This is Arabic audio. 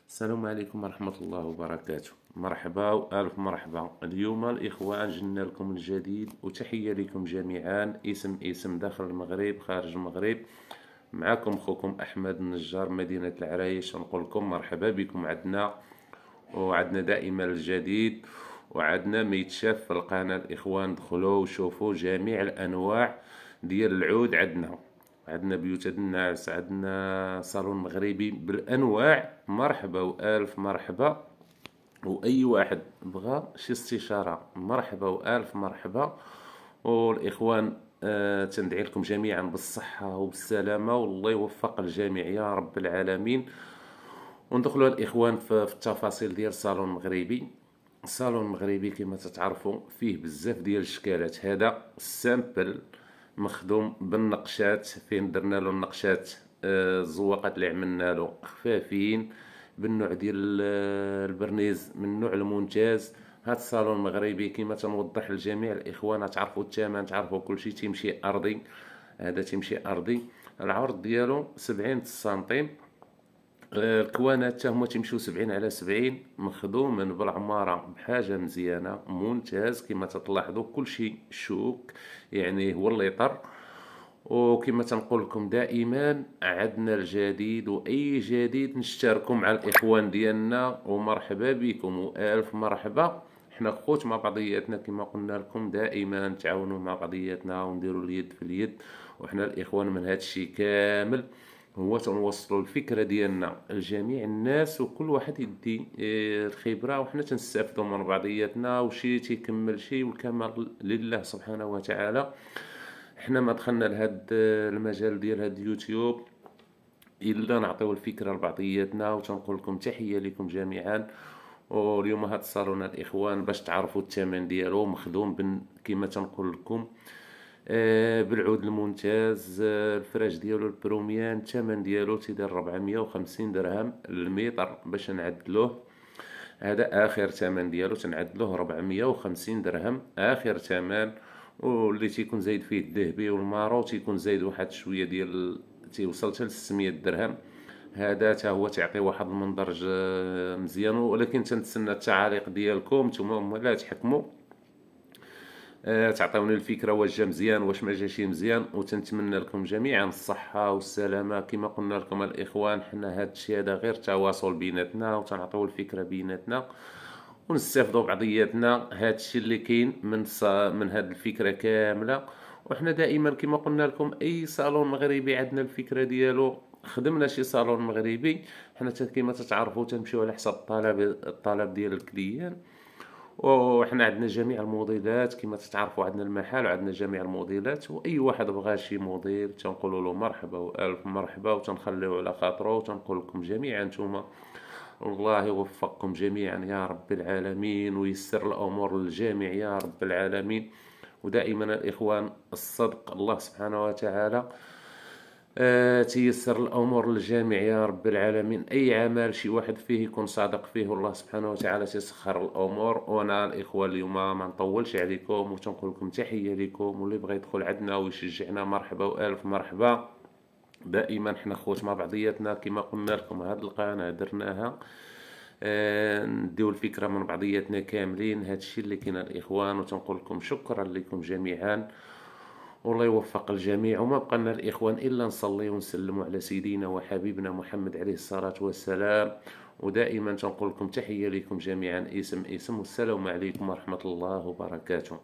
السلام عليكم ورحمة الله وبركاته. مرحبا وألف مرحبا. اليوم الإخوان جبنا لكم الجديد وتحية لكم جميعا، اسم داخل المغرب خارج المغرب. معكم خوكم أحمد النجار مدينة العرايش، نقول لكم مرحبا بكم عندنا، وعندنا دائما الجديد، وعندنا ما يتشاف في القناة. الإخوان دخلوا وشوفوا جميع الأنواع ديال العود. عندنا بيوت الناس، عندنا صالون مغربي بالانواع. مرحبا والف مرحبا، واي واحد بغى شي استشاره مرحبا والف مرحبا. والاخوان تندعي لكم جميعا بالصحه وبالسلامه، والله يوفق الجميع يا رب العالمين. وندخلوا الاخوان في التفاصيل ديال الصالون المغربي. الصالون المغربي كما تتعرفوا فيه بزاف ديال الشكالات. هذا السامبل مخدوم بالنقشات، فين درنا له النقشات. الزواقات اللي عملنا له خفافين بالنوع ديال البرنيز من النوع الممتاز. هاد الصالون المغربي كما تنوضح للجميع الاخوان، تعرفوا الثمن، تعرفوا كلشي تيمشي ارضي. هذا تيمشي ارضي. العرض ديالو 70 سنتيم. الكوانات حتى هما تيمشيو 70 على 70، مخدوم بالعمارة بحاجة مزيانة ممتاز. كما تلاحظوا كلشي شوك، يعني هو الليطر. وكما تنقول لكم دائما عندنا الجديد، واي جديد نشتركوا مع الاخوان ديالنا، ومرحبا بكم والف مرحبا. حنا خوت مع بعضياتنا، كما قلنا لكم دائما نتعاونوا مع بعضياتنا ونديروا اليد في اليد. وحنا الاخوان من هذا الشيء كامل هو تنوصلوا الفكره ديالنا لجميع الناس، وكل واحد يدي الخبره، وحنا تنستافدوا من بعضياتنا، وشي تيكمل شي، والكمال لله سبحانه وتعالى. حنا ما دخلنا لهاد المجال ديال هاد اليوتيوب الا نعطيو الفكره لبعضياتنا. وتنقول لكم تحيه لكم جميعا. واليوم هاد الصالون الاخوان باش تعرفوا الثمن ديالو، مخدوم كما تنقول لكم بالعود الممتاز. الفراش ديالو البروميان، الثمن ديالو تيدير 450 درهم المتر باش نعدلوه. هذا اخر ثمن ديالو، تنعدلوه 450 درهم اخر ثمن. واللي تيكون زايد فيه الذهبي والمارو تيكون زايد واحد شويه ديال، تيوصل حتى ل 600 درهم. هذا تا هو تعطي واحد المنظر مزيان. ولكن تنتسنى التعاليق ديالكم نتوما لا تحكموا، تعطيوني الفكره واش جا مزيان واش ما جاش مزيان. وتنتمنى لكم جميعا الصحه والسلامه. كما قلنا لكم الاخوان، حنا هذا الشيء هذا غير تواصل بيناتنا، وتنعطيو الفكره بيناتنا ونستافدوا بعضياتنا. هذا الشيء اللي كاين من هذه الفكره كامله. وحنا دائما كما قلنا لكم اي صالون مغربي عندنا الفكره ديالو. خدمنا شي صالون مغربي، حنا كما تتعرفوا تنمشيو على حسب الطلب ديال الكليان. وحنا عندنا جميع الموديلات، كما تتعرفوا عندنا المحل وعندنا جميع الموديلات. واي واحد بغى شي موديل تنقولوا له مرحبا والف مرحبا، وتنخليوه على خاطره. وتنقول لكم جميعا نتوما الله يوفقكم جميعا يا رب العالمين، ويسر الامور للجميع يا رب العالمين. ودائما الاخوان الصدق الله سبحانه وتعالى تيسر الامور للجميع يا رب العالمين. اي عمل شي واحد فيه يكون صادق فيه، والله سبحانه وتعالى تيسخر الامور. وانا الاخوه اليوم ما نطولش عليكم، وتنقول لكم تحيه لكم. واللي بغى يدخل عندنا ويشجعنا مرحبا والف مرحبا. دائما حنا خوت مع بعضياتنا. كما قلنا لكم هاد القناه درناها نديو الفكره من بعضياتنا كاملين. هادشي اللي كاين الاخوان. وتنقول لكم شكرا لكم جميعا، والله يوفق الجميع. وما بقى لنا الاخوان الا نصلي ونسلموا على سيدنا وحبيبنا محمد عليه الصلاه والسلام. ودائما تنقول لكم تحيه لكم جميعا، اسم والسلام عليكم ورحمه الله وبركاته.